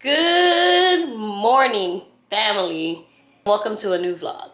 Good morning, family. Welcome to a new vlog.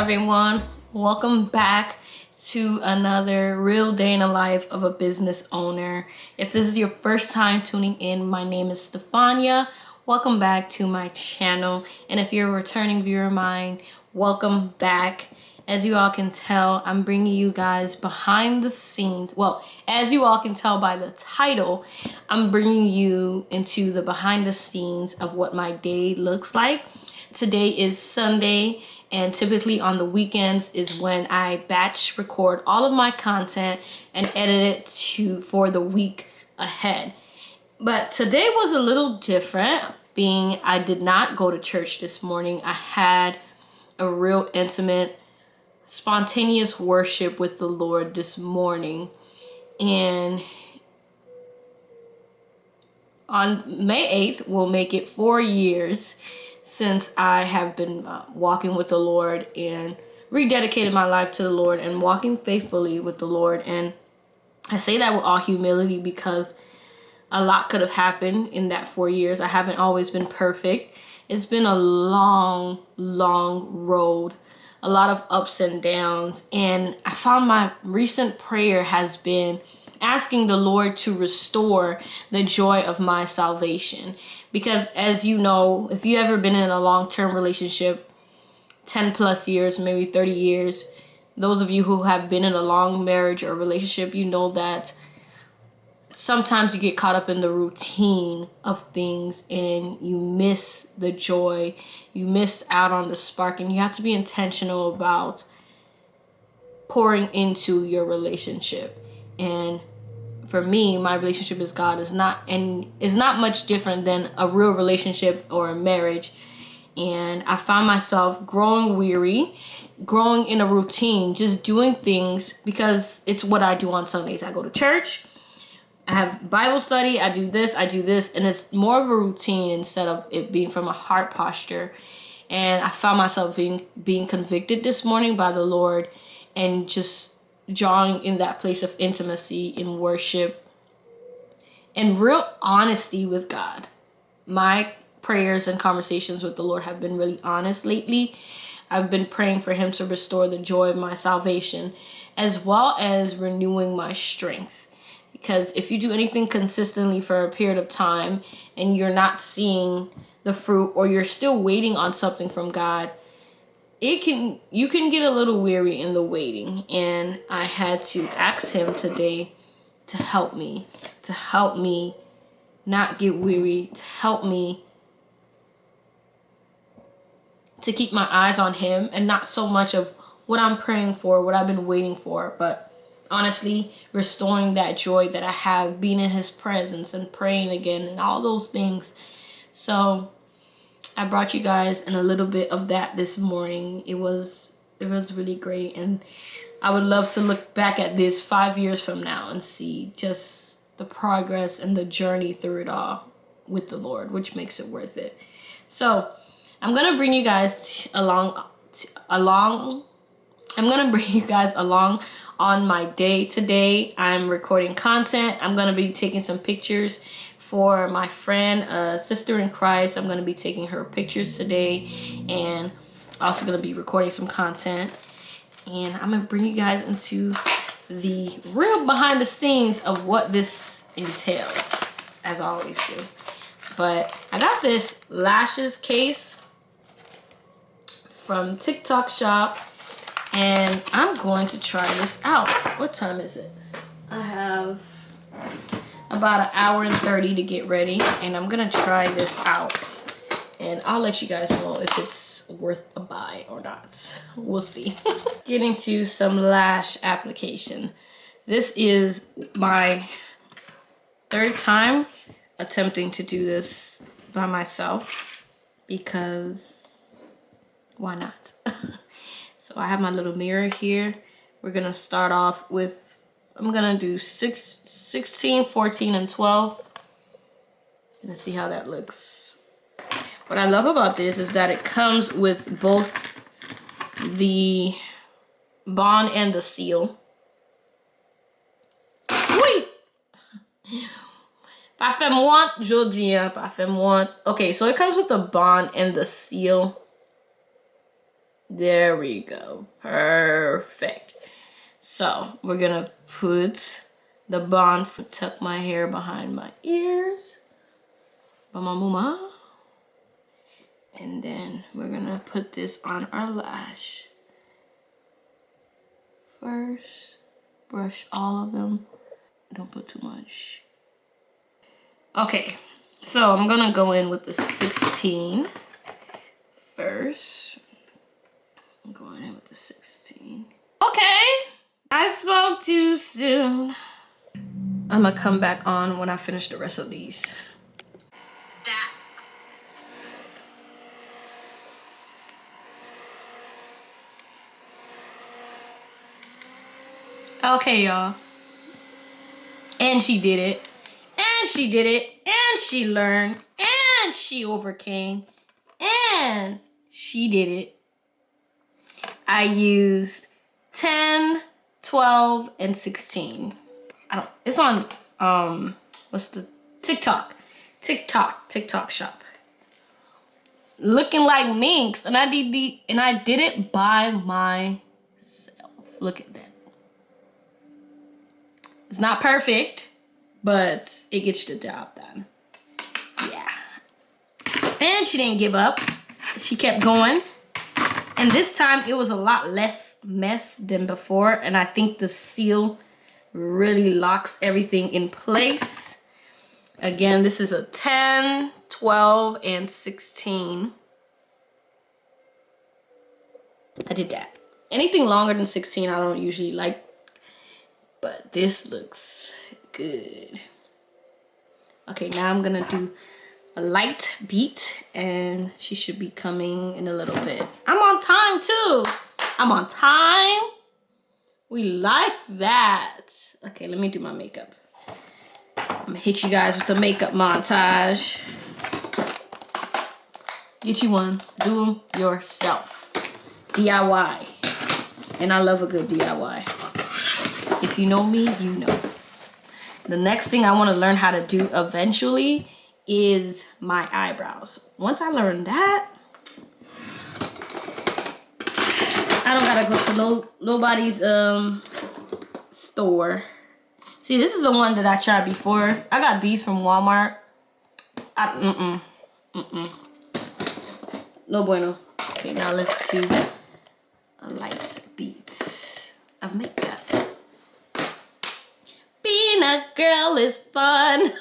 everyone? Welcome back to another real day in the life of a business owner. If this is your first time tuning in, my name is Stefania. Welcome back to my channel. And if you're a returning viewer of mine, welcome back. As you all can tell, I'm bringing you guys behind the scenes. Well, as you all can tell by the title, I'm bringing you into the behind the scenes of what my day looks like. Today is Sunday, and typically on the weekends is when I batch record all of my content and edit it for the week ahead. But today was a little different, being I did not go to church this morning. I had a real intimate, spontaneous worship with the Lord this morning, and on May 8th we'll make it 4 years since I have been walking with the Lord and rededicated my life to the Lord and walking faithfully with the Lord. And I say that with all humility because a lot could have happened in that 4 years. I haven't always been perfect. It's been a long road, a lot of ups and downs, and I found my recent prayer has been asking the Lord to restore the joy of my salvation. Because as you know, if you ever been in a long-term relationship, 10 plus years, maybe 30 years, those of you who have been in a long marriage or relationship, you know that sometimes you get caught up in the routine of things and you miss the joy, you miss out on the spark, and you have to be intentional about pouring into your relationship. And for me, my relationship with God is not much different than a real relationship or a marriage. And I found myself growing weary, growing in a routine, just doing things because it's what I do on Sundays. I go to church, I have Bible study, I do this, and it's more of a routine instead of it being from a heart posture. And I found myself being convicted this morning by the Lord and just drawing in that place of intimacy in worship and real honesty with God. My prayers and conversations with the Lord have been really honest lately. I've been praying for Him to restore the joy of my salvation as well as renewing my strength. Because if you do anything consistently for a period of time and you're not seeing the fruit, or you're still waiting on something from God, you can get a little weary in the waiting. And I had to ask Him today to help me not get weary, to help me to keep my eyes on Him and not so much of what I'm praying for, what I've been waiting for, but honestly restoring that joy that I have being in His presence and praying again and all those things. So I brought you guys in a little bit of that this morning. It was really great, and I would love to look back at this 5 years from now and see just the progress and the journey through it all with the Lord, which makes it worth it. So I'm gonna bring you guys along on my day today. I'm recording content. I'm gonna be taking some pictures for my friend, a sister in Christ. I'm going to be taking her pictures today and also going to be recording some content. And I'm going to bring you guys into the real behind the scenes of what this entails, as I always do. But I got this lashes case from TikTok shop, and I'm going to try this out. What time is it? I have about an hour and 30 to get ready, and I'm gonna try this out, and I'll let you guys know if it's worth a buy or not. We'll see. Get into some lash application. This is my third time attempting to do this by myself, because why not? So I have my little mirror here. We're gonna start off with, I'm gonna do 16, 14, and 12. Let's see how that looks. What I love about this is that it comes with both the bond and the seal. Oui! Pas fait moi, je dis, pas fait moi. Okay, so it comes with the bond and the seal. There we go. Perfect. So we're gonna put the bond, tuck my hair behind my ears. Ba-ma-ma-ma. And then we're gonna put this on our lash. First, brush all of them. Don't put too much. Okay, so I'm gonna go in with the 16 first. I'm going in with the 16. Okay, I spoke too soon. I'm gonna come back on when I finish the rest of these. Okay, y'all. And she did it. And she did it. And she learned. And she overcame. And she did it. I used 10, 12, and 16. It's on what's the TikTok shop. Looking like minx, and I did it by myself. Look at that. It's not perfect, but it gets the job done. Yeah. And she didn't give up. She kept going. And this time it was a lot less mess than before, and I think the seal really locks everything in place. Again, this is a 10, 12, and 16. I did that. Anything longer than 16 I don't usually like, but this looks good. Okay, now I'm gonna do a light beat, and she should be coming in a little bit. I'm on time too. I'm on time. We like that. Okay, let me do my makeup. I'm gonna hit you guys with the makeup montage. Get you one. Do them yourself. DIY. And I love a good DIY. If you know me, you know. The next thing I want to learn how to do eventually is my eyebrows. Once I learn that, I don't gotta go to nobody's store. See, this is the one that I tried before. I got these from Walmart. No bueno. Okay, now let's do a light beat of makeup. Being a girl is fun.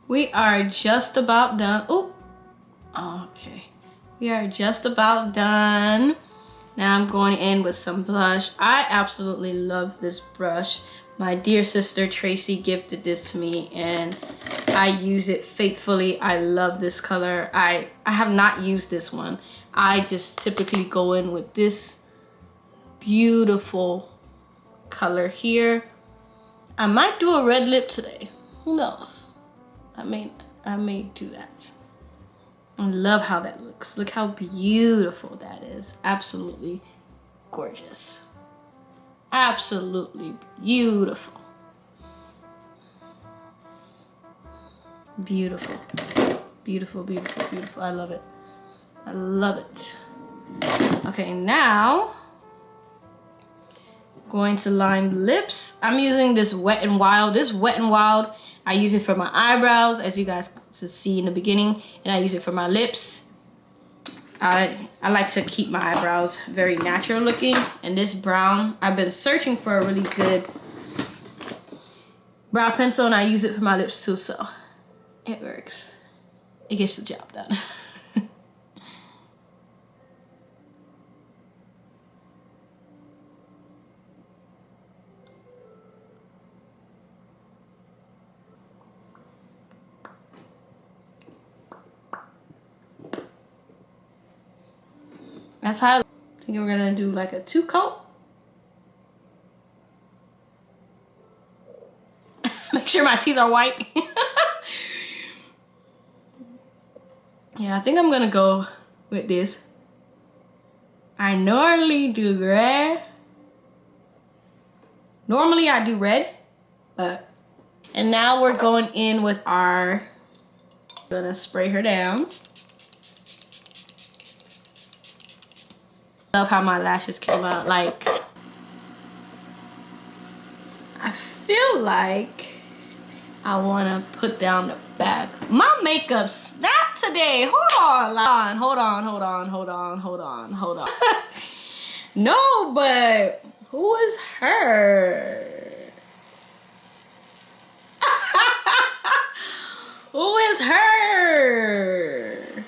We are just about done. Oh, okay. We are just about done. Now I'm going in with some blush. I absolutely love this brush. My dear sister Tracy gifted this to me and I use it faithfully. I love this color. I have not used this one. I just typically go in with this beautiful color here. I might do a red lip today. Who knows? I may do that. I love how that looks. Look how beautiful that is. Absolutely gorgeous. Absolutely beautiful. Beautiful. Beautiful, beautiful, beautiful. I love it. I love it. Okay, now going to line the lips. I'm using this Wet n Wild. This Wet n Wild, I use it for my eyebrows, as you guys could see in the beginning, and I use it for my lips. I like to keep my eyebrows very natural looking, and this brown, I've been searching for a really good brow pencil, and I use it for my lips too, so it works. It gets the job done. That's how I think we're gonna do like a 2-coat. Make sure my teeth are white. Yeah, I think I'm gonna go with this. I normally do red. Normally I do red, but. And now we're going in with our, gonna spray her down. Love how my lashes came out. Like, I feel like I want to put down the back. My makeup snapped today. Hold on, hold on, hold on, hold on, hold on, hold on. No, but who is her? Who is her?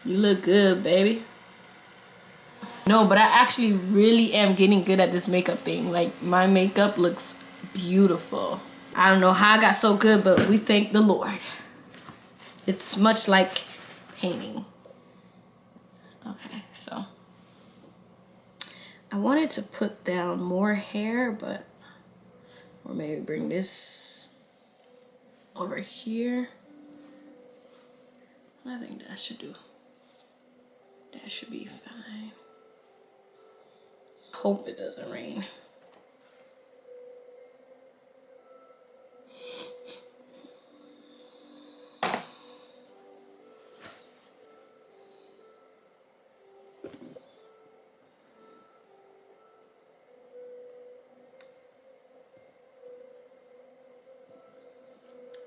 You look good, baby. No, but I actually really am getting good at this makeup thing. Like, my makeup looks beautiful. I don't know how I got so good, but we thank the Lord. It's much like painting. Okay, so I wanted to put down more hair, but, or maybe bring this over here. I think that should do. That should be fine. Hope it doesn't rain.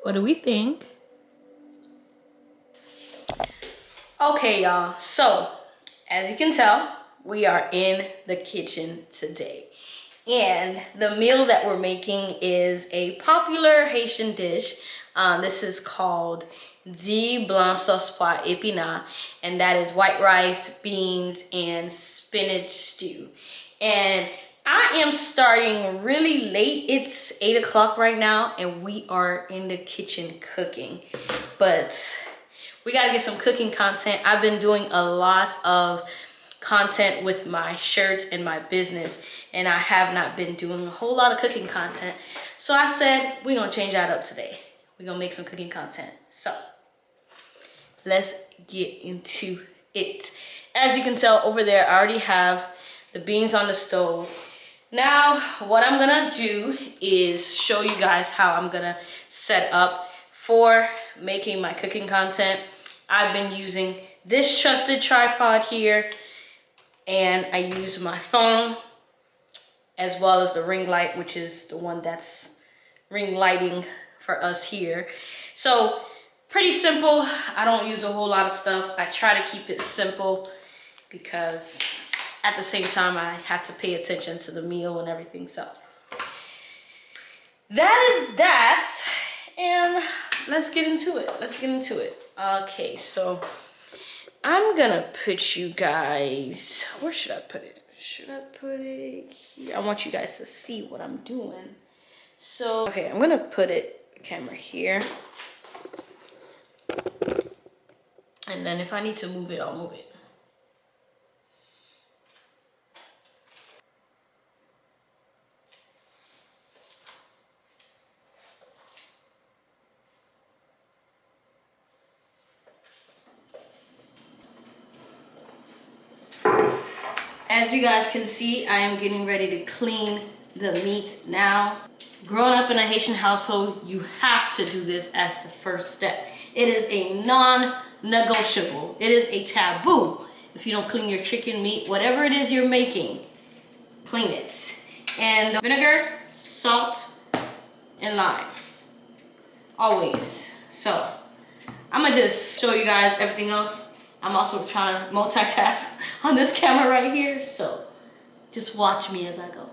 What do we think? Okay, y'all, so as you can tell, we are in the kitchen today. And the meal that we're making is a popular Haitian dish. This is called di blanc sauce pois épinards, and that is white rice, beans, and spinach stew. And I am starting really late. It's 8 o'clock right now, and we are in the kitchen cooking. But we gotta get some cooking content. I've been doing a lot of content with my shirts and my business, and I have not been doing a whole lot of cooking content. So I said, we're gonna change that up today. We're gonna make some cooking content. So let's get into it. As you can tell over there, I already have the beans on the stove. Now, what I'm gonna do is show you guys how I'm gonna set up for making my cooking content. I've been using this trusted tripod here, and I use my phone as well as the ring light, which is the one that's ring lighting for us here. So pretty simple. I don't use a whole lot of stuff. I try to keep it simple because at the same time I have to pay attention to the meal and everything. So that is that. And let's get into it. Let's get into it. Okay, so I'm gonna put you guys, where should I put it? Should I put it here? I want you guys to see what I'm doing. So, okay, I'm gonna put it, camera here. And then if I need to move it, I'll move it. As you guys can see, I am getting ready to clean the meat now. Growing up in a Haitian household, you have to do this as the first step. It is a non-negotiable. It is a taboo. If you don't clean your chicken meat, whatever it is you're making, clean it. And vinegar, salt, and lime. Always. So, I'm gonna just show you guys everything else. I'm also trying to multitask on this camera right here, so just watch me as I go.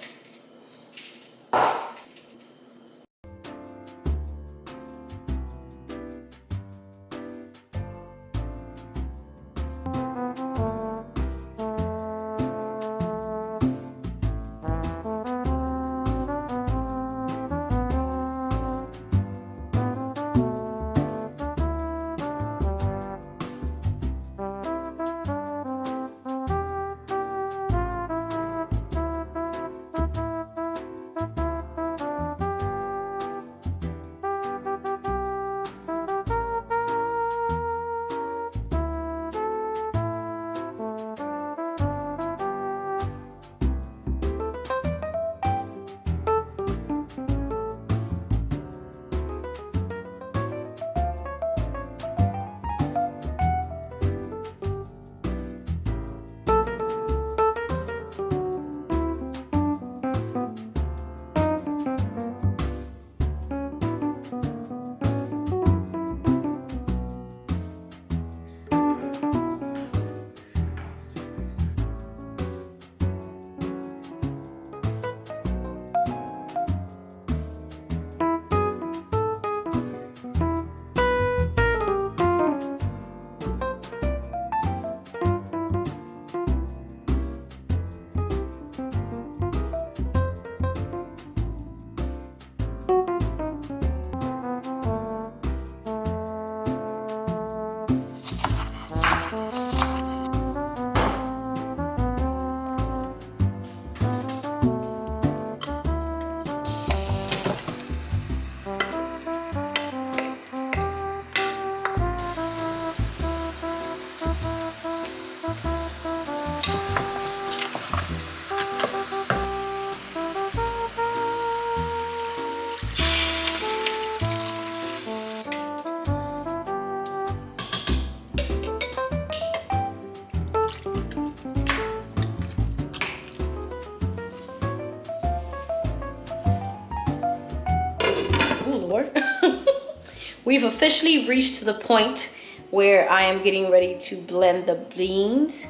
We've officially reached the point where I am getting ready to blend the beans,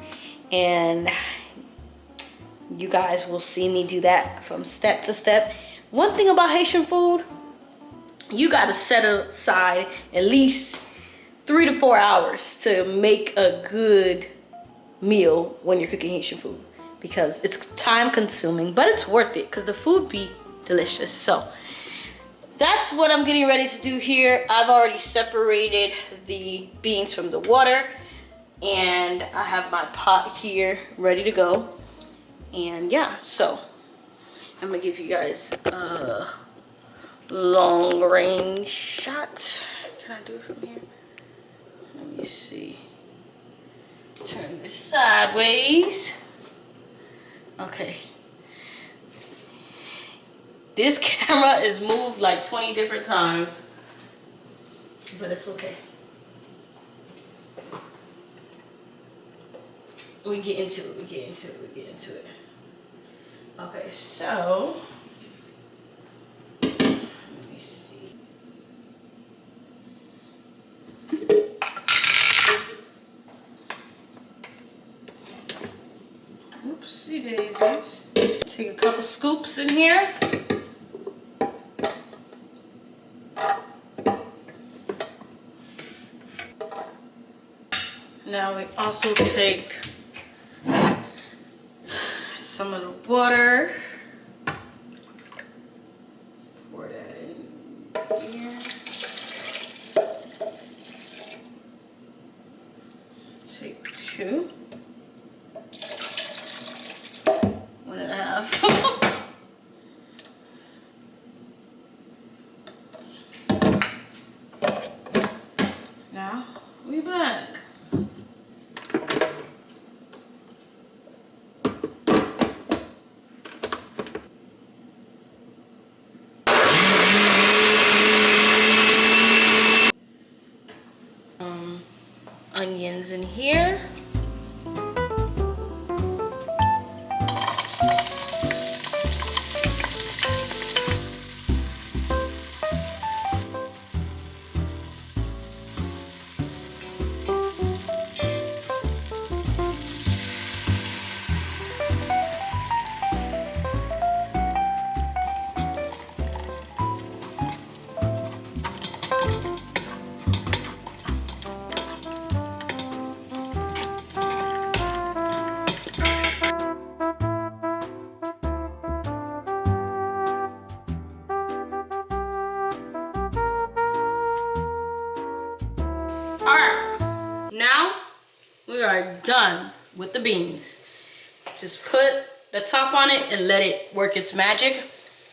and you guys will see me do that from step to step. One thing about Haitian food, you gotta set aside at least 3 to 4 hours to make a good meal when you're cooking Haitian food, because it's time consuming, but it's worth it because the food be delicious. So that's what I'm getting ready to do here. I've already separated the beans from the water, and I have my pot here ready to go. And yeah, so I'm gonna give you guys a long range shot. Can I do it from here? Let me see. Turn this sideways. Okay. This camera is moved like 20 different times, but it's okay. We get into it, we get into it, we get into it. Okay, so, let me see. Oopsie daisies. Take a couple scoops in here. I also take some of the water. Pour that in here. Take 2. 1.5. Now we blend. Onions in here. Alright, now we are done with the beans. Just put the top on it and let it work its magic.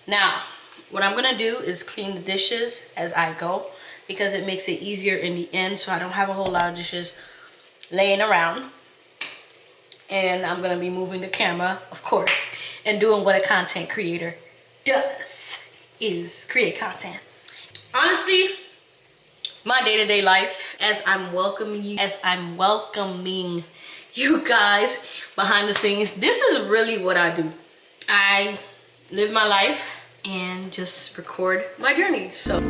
Now, what I'm gonna do is clean the dishes as I go because it makes it easier in the end so I don't have a whole lot of dishes laying around. And I'm gonna be moving the camera, of course, and doing what a content creator does, is create content. Honestly, my day-to-day life, as I'm welcoming you guys behind the scenes, this is really what I do. I live my life and just record my journey. So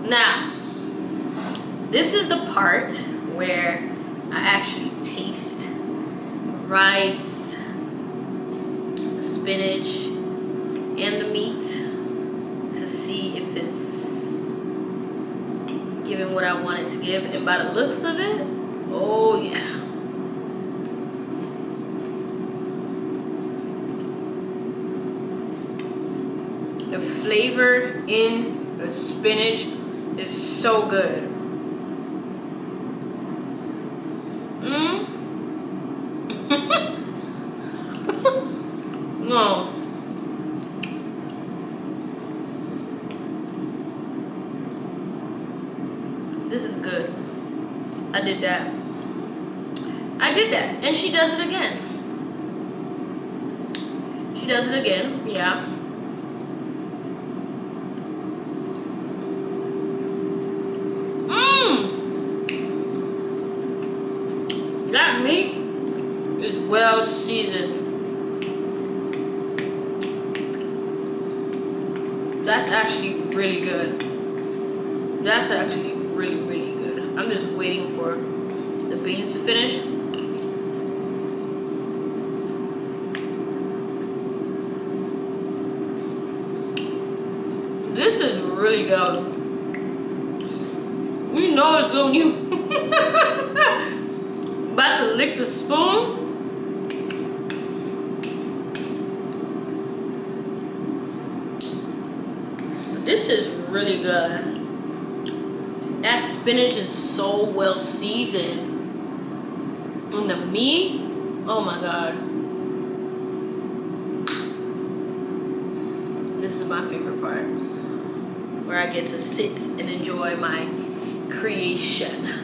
Now, this is the part where I actually taste rice, spinach, and the meat to see if it's giving what I want it to give. And by the looks of it, oh yeah. The flavor in the spinach is so good. No. This is good. I did that. And she does it again. She does it again, yeah. That meat is well seasoned. That's actually really good. That's actually really, really good. I'm just waiting for the beans to finish. This is really good. You know it's good when you about to lick the spoon. This is really good. That spinach is so well seasoned. And the meat, oh my God. This is my favorite part, where I get to sit and enjoy my creation.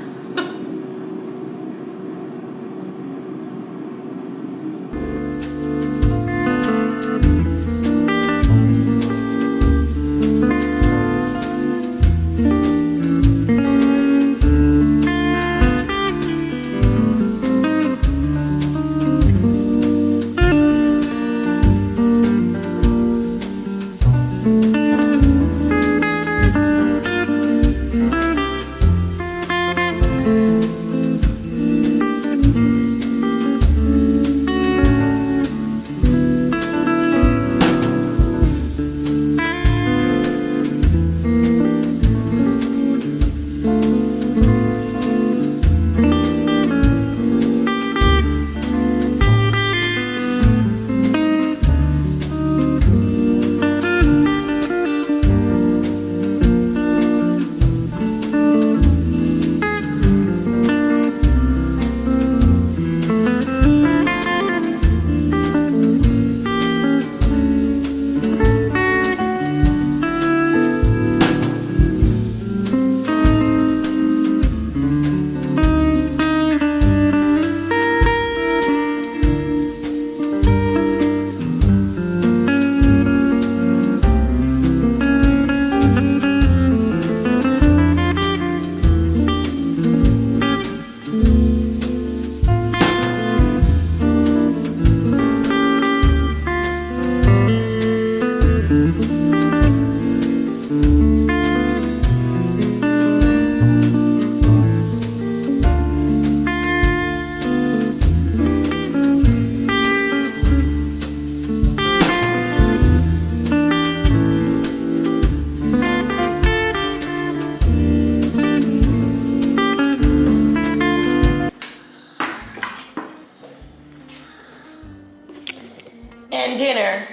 And dinner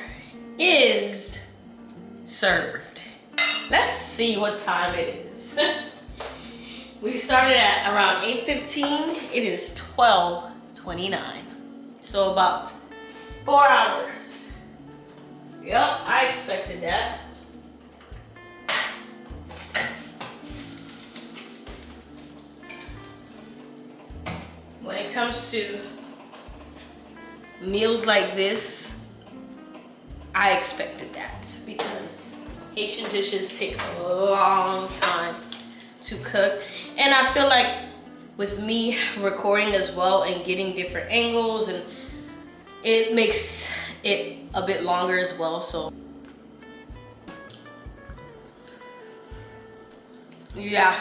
is served. Let's see what time it is. We started at around 8:15. It is 12:29. So about 4 hours. Yep, I expected that. When it comes to meals like this, I expected that because Haitian dishes take a long time to cook. And I feel like with me recording as well and getting different angles, and it makes it a bit longer as well. So yeah.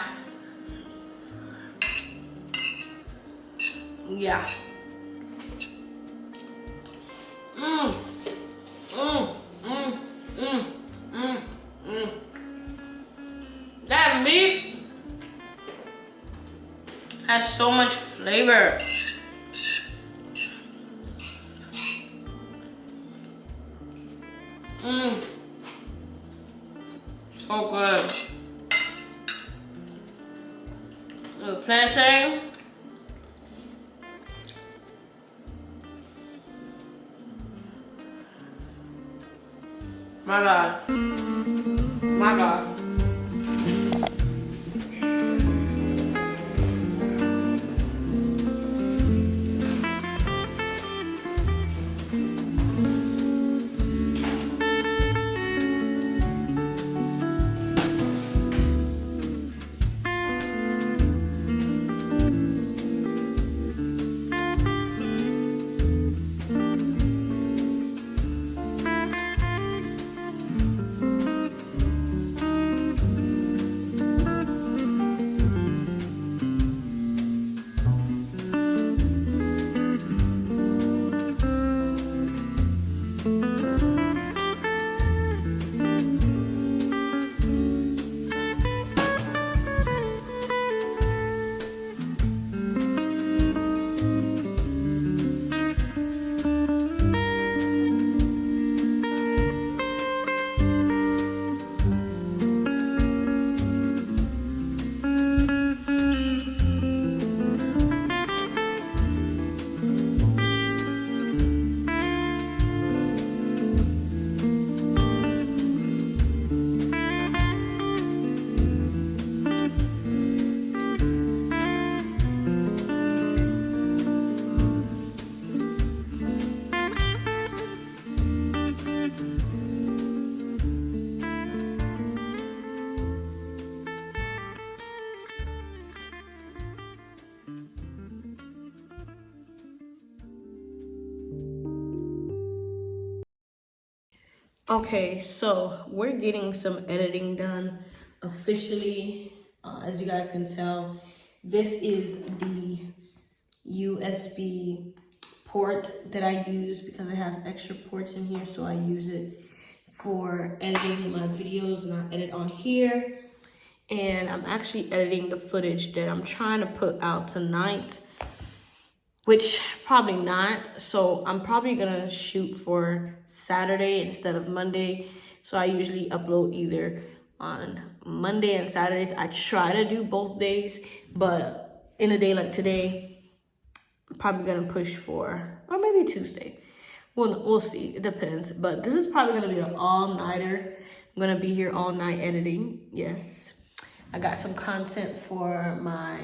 That meat has so much flavor. So good. The plantain. My God. My God. Okay, so we're getting some editing done officially. As you guys can tell, this is the USB port that I use because it has extra ports in here, so I use it for editing my videos, and I edit on here. And I'm actually editing the footage that I'm trying to put out tonight, which probably not. So I'm probably gonna shoot for Saturday instead of Monday. So I usually upload either on Monday and Saturdays. I try to do both days, but in a day like today, I'm probably gonna push for, or maybe Tuesday. We'll see, it depends. But this is probably gonna be an all-nighter. I'm gonna be here all night editing, yes. I got some content for my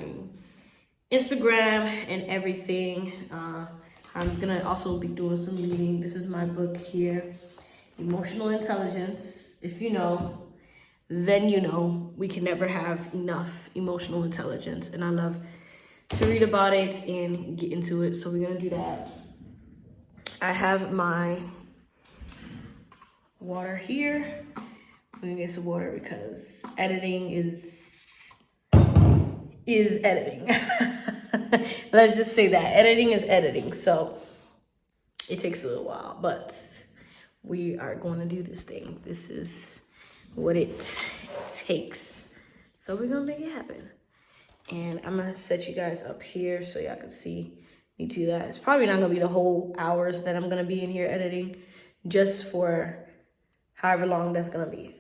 Instagram and everything. I'm gonna also be doing some reading. This is my book here, Emotional Intelligence. If you know, then you know. We can never have enough emotional intelligence, and I love to read about it and get into it, so we're gonna do that. I have my water here. I'm gonna get some water because editing is editing. Let's just say that editing is editing, so it takes a little while, but we are going to do this thing. This is what it takes, so we're gonna make it happen. And I'm gonna set you guys up here so y'all can see me do that. It's probably not gonna be the whole hours that I'm gonna be in here editing, just for however long that's gonna be.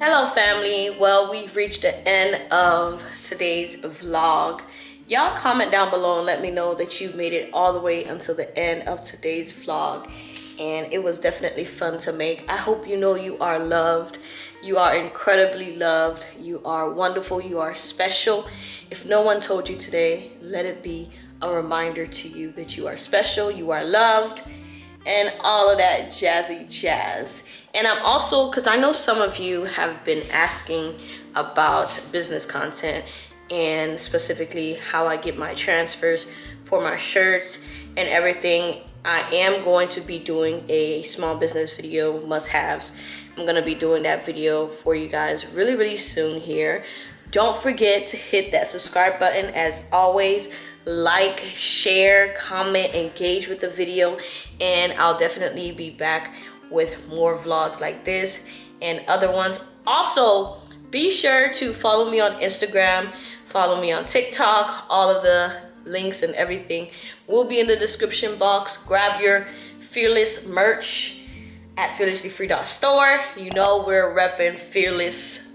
Hello family. Well, we've reached the end of today's vlog. Y'all comment down below and let me know that you've made it all the way until the end of today's vlog. And it was definitely fun to make. I hope you know you are loved. You are incredibly loved. You are wonderful. You are special. If no one told you today, let it be a reminder to you that you are special, you are loved, and all of that jazzy jazz. And I'm also, because I know some of you have been asking about business content and specifically how I get my transfers for my shirts and everything. I am going to be doing a small business video, must-haves. I'm gonna be doing that video for you guys really soon here. Don't forget to hit that subscribe button. As always, like, share, comment, engage with the video, and I'll definitely be back with more vlogs like this and other ones. Also, be sure to follow me on Instagram, follow me on TikTok. All of the links and everything will be in the description box. Grab your Fearless merch at fearlesslyfree.store. You know we're repping Fearless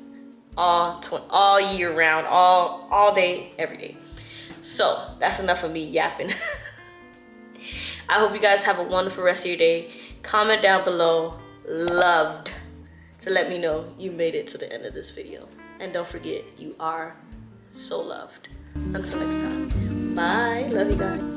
all year round, all day, every day. So that's enough of me yapping. I hope you guys have a wonderful rest of your day. Comment down below, loved, to let me know you made it to the end of this video. And don't forget, you are so loved. Until next time, bye. Love you guys.